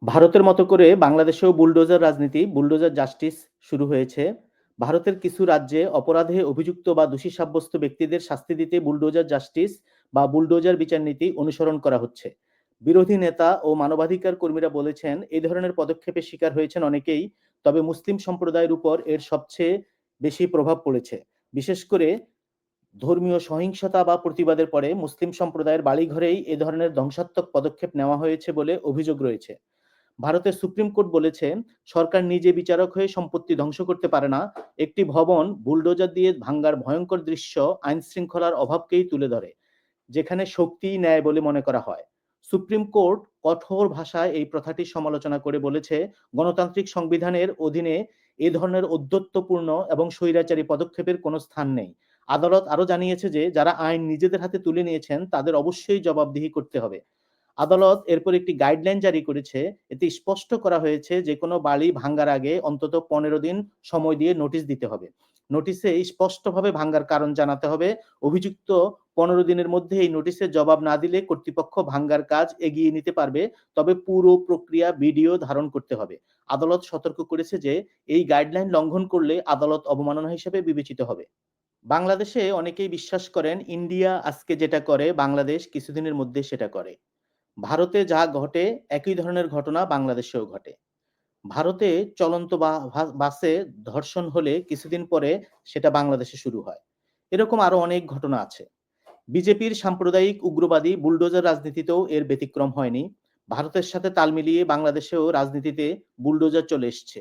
ভারতের মতো করে বাংলাদেশেও বুলডোজার রাজনীতি, বুলডোজার জাস্টিস শুরু হয়েছে। ভারতের কিছু রাজ্যে অপরাধে অভিযুক্ত বা দোষী সাব্যস্ত ব্যক্তিদের শাস্তি দিতে বুলডোজার জাস্টিস বা বুলডোজার বিচার নীতি অনুসরণ করা হচ্ছে। বিরোধী নেতা ও মানবাধিকার কর্মীরা বলেছেন, এই ধরনের পদক্ষেপের শিকার হয়েছেন অনেকেই, তবে মুসলিম সম্প্রদায়ের উপর এর সবচেয়ে বেশি প্রভাব পড়েছে। বিশেষ করে ধর্মীয় সহিংসতা বা প্রতিবাদের পরে মুসলিম সম্প্রদায়ের বাড়িঘরেই এ ধরনের ধ্বংসাত্মক পদক্ষেপ নেওয়া হয়েছে বলে অভিযোগ রয়েছে। ভারতের সুপ্রিম কোর্ট বলেছে, সরকার নিজে বিচারক হয়ে সম্পত্তি ধ্বংস করতে পারে না। একটি ভবন বুলডোজার দিয়ে ভাঙ্গার ভয়ঙ্কর দৃশ্য আইন শৃঙ্খলার অভাবকেই তুলে ধরে, যেখানে শক্তিই ন্যায় বলে মনে করা হয়। সুপ্রিম কোর্ট কঠোর ভাষায় এই প্রথাটির সমালোচনা করে বলেছে, গণতান্ত্রিক সংবিধানের অধীনে এ ধরনের ঔদ্ধত্যপূর্ণ এবং স্বৈরাচারী পদক্ষেপের কোনো স্থান নেই। আদালত আরো জানিয়েছে যে যারা আইন নিজেদের হাতে তুলে নিয়েছেন তাদের অবশ্যই জবাবদিহি করতে হবে। আদালত এরপর একটি গাইডলাইন জারি করেছে। এতে স্পষ্ট করা হয়েছে যে কোনো বাড়ি ভাঙ্গার আগে অন্তত 15 দিন সময় দিয়ে নোটিশ দিতে হবে। নোটিশে স্পষ্টভাবে ভাঙ্গার কারণ জানাতে হবে। অভিযুক্ত 15 দিনের মধ্যে এই নোটিশের জবাব না দিলে কর্তৃপক্ষ ভাঙ্গার কাজ এগিয়ে নিতে পারবে, তবে পুরো প্রক্রিয়া ভিডিও ধারণ করতে হবে। আদালত সতর্ক করেছে যে এই গাইডলাইন লঙ্ঘন করলে আদালত অবমাননা হিসেবে বিবেচিত হবে। বাংলাদেশে অনেকেই বিশ্বাস করেন, ইন্ডিয়া আজকে যেটা করে বাংলাদেশ কিছুদিনের মধ্যে সেটা করে। ভারতে যা ঘটে একই ধরনের ঘটনা বাংলাদেশেও ঘটে। ভারতে চলন্ত বাসে ধর্ষণ হলে কিছুদিন পরে সেটা বাংলাদেশে শুরু হয়। এরকম আরো অনেক ঘটনা আছে। বিজেপির সাম্প্রদায়িক উগ্রবাদী বুলডোজার রাজনীতিতেও এর ব্যতিক্রম হয়নি। ভারতের সাথে তাল মিলিয়ে বাংলাদেশেও রাজনীতিতে বুলডোজার চলে এসছে।